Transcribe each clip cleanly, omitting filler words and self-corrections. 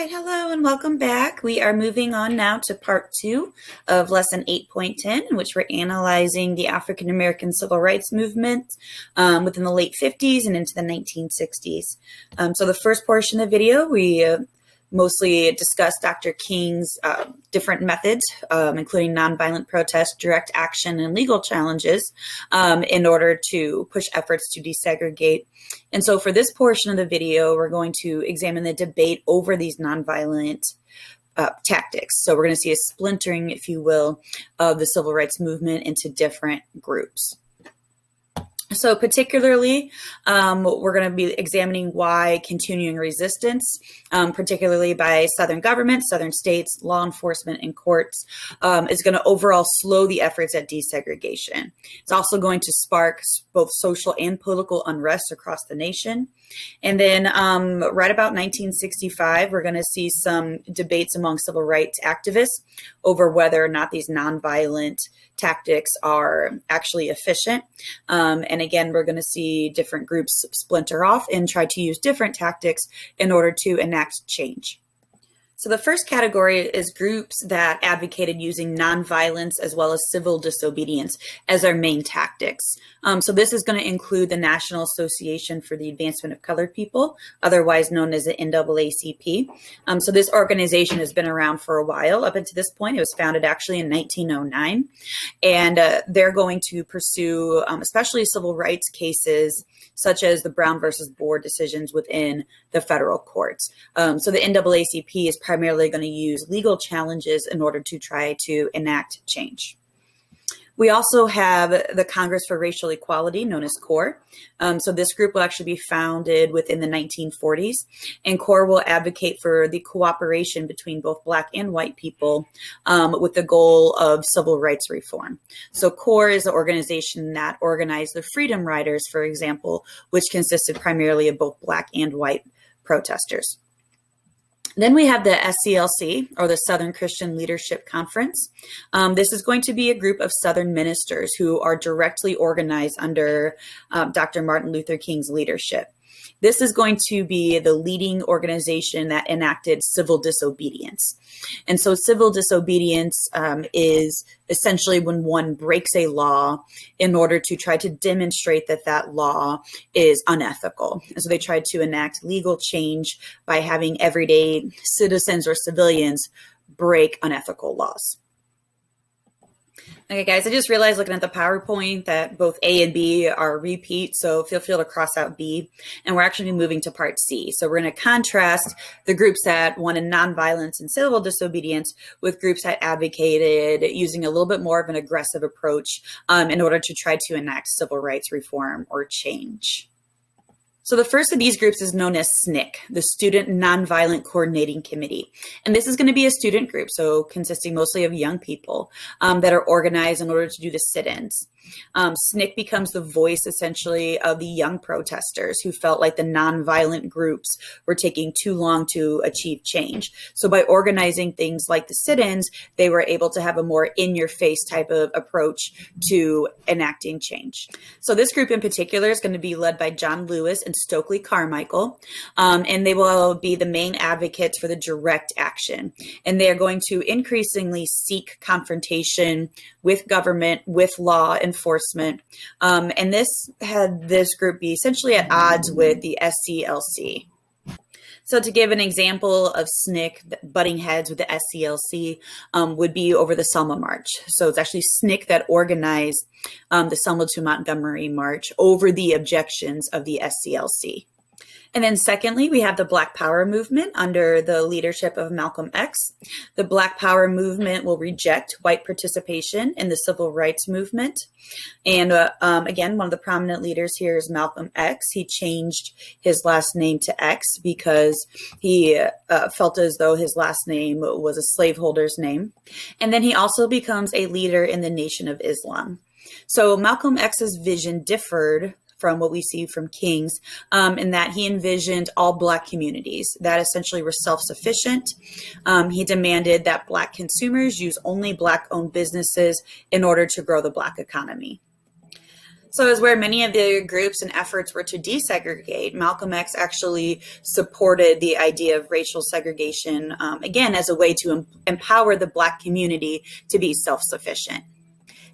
right, hello and welcome back. We are moving on now to part 2 of lesson 8.10, in which we're analyzing the African American civil rights movement within the late 50s and into the 1960s. So the first portion of the video, we mostly discussed Dr. King's different methods, including nonviolent protest, direct action, and legal challenges in order to push efforts to desegregate. And so for this portion of the video, we're going to examine the debate over these nonviolent tactics. So we're going to see a splintering, if you will, of the civil rights movement into different groups. So particularly, we're going to be examining why continuing resistance, particularly by Southern governments, Southern states, law enforcement, and courts, is going to overall slow the efforts at desegregation. It's also going to spark both social and political unrest across the nation. And then right about 1965, we're going to see some debates among civil rights activists over whether or not these nonviolent tactics are actually efficient. And again, we're going to see different groups splinter off and try to use different tactics in order to enact change. So the first category is groups that advocated using nonviolence as well as civil disobedience as their main tactics. So this is going to include the National Association for the Advancement of Colored People, otherwise known as the NAACP. So this organization has been around for a while. Up until this point, it was founded actually in 1909. And they're going to pursue especially civil rights cases such as the Brown versus Board decisions within the federal courts. So the NAACP is primarily going to use legal challenges in order to try to enact change. We also have the Congress for Racial Equality, known as CORE. So this group will actually be founded within the 1940s, and CORE will advocate for the cooperation between both Black and white people with the goal of civil rights reform. So CORE is the organization that organized the Freedom Riders, for example, which consisted primarily of both Black and white protesters. Then we have the SCLC, or the Southern Christian Leadership Conference. This is going to be a group of Southern ministers who are directly organized under Dr. Martin Luther King's leadership. This is going to be the leading organization that enacted civil disobedience. And so civil disobedience is essentially when one breaks a law in order to try to demonstrate that that law is unethical. And so they tried to enact legal change by having everyday citizens or civilians break unethical laws. Okay, guys, I just realized looking at the PowerPoint that both A and B are repeats, so feel free to cross out B. And we're actually moving to part C. So we're going to contrast the groups that wanted nonviolence and civil disobedience with groups that advocated using a little bit more of an aggressive approach in order to try to enact civil rights reform or change. So the first of these groups is known as SNCC, the Student Nonviolent Coordinating Committee. And this is going to be a student group, so consisting mostly of young people that are organized in order to do the sit-ins. SNCC becomes the voice essentially of the young protesters who felt like the nonviolent groups were taking too long to achieve change. So by organizing things like the sit-ins, they were able to have a more in-your-face type of approach to enacting change. So this group in particular is going to be led by John Lewis and Stokely Carmichael, and they will be the main advocates for the direct action. And they are going to increasingly seek confrontation with government, with law enforcement. And this had this group be essentially at odds with the SCLC. So to give an example of SNCC butting heads with the SCLC would be over the Selma March. So it's actually SNCC that organized the Selma to Montgomery March over the objections of the SCLC. And then secondly, we have the Black Power movement under the leadership of Malcolm X. The Black Power movement will reject white participation in the civil rights movement. And again, one of the prominent leaders here is Malcolm X. He changed his last name to X because he felt as though his last name was a slaveholder's name. And then he also becomes a leader in the Nation of Islam. So Malcolm X's vision differed from what we see from King's, in that he envisioned all Black communities that essentially were self-sufficient. He demanded that Black consumers use only Black-owned businesses in order to grow the Black economy. So, as where many of the groups and efforts were to desegregate, Malcolm X actually supported the idea of racial segregation, again, as a way to empower the Black community to be self-sufficient.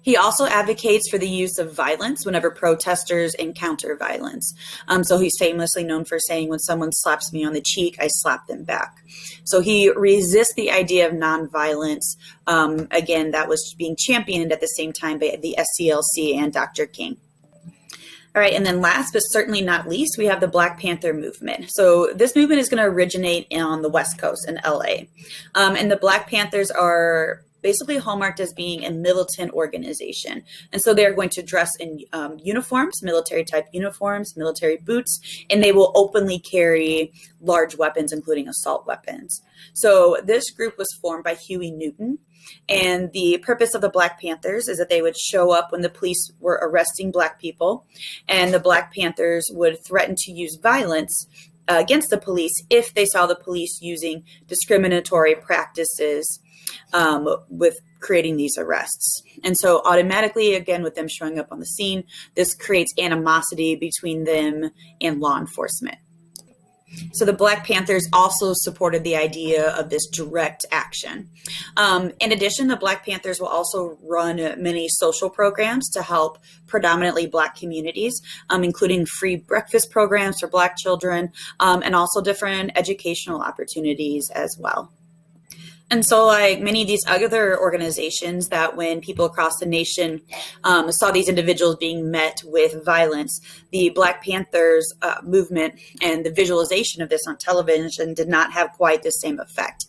He also advocates for the use of violence whenever protesters encounter violence. So he's famously known for saying, when someone slaps me on the cheek, I slap them back. So he resists the idea of nonviolence. Again, that was being championed at the same time by the SCLC and Dr. King. All right, and then last but certainly not least, we have the Black Panther movement. So this movement is going to originate on the West Coast in LA. And the Black Panthers are basically hallmarked as being a militant organization. And so they're going to dress in uniforms, military type uniforms, military boots, and they will openly carry large weapons, including assault weapons. So this group was formed by Huey Newton. And the purpose of the Black Panthers is that they would show up when the police were arresting Black people, and the Black Panthers would threaten to use violence against the police if they saw the police using discriminatory practices with creating these arrests. And so automatically, again, with them showing up on the scene, this creates animosity between them and law enforcement. So the Black Panthers also supported the idea of this direct action. In addition, the Black Panthers will also run many social programs to help predominantly Black communities, including free breakfast programs for Black children, and also different educational opportunities as well. And so, like many of these other organizations, that when people across the nation saw these individuals being met with violence, the Black Panthers movement and the visualization of this on television did not have quite the same effect.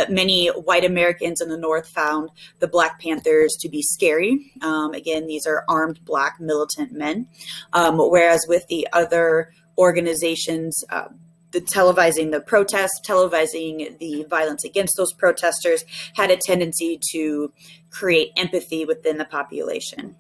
Many white Americans in the North found the Black Panthers to be scary. Again, these are armed Black militant men, whereas with the other organizations, televising the protests, televising the violence against those protesters had a tendency to create empathy within the population.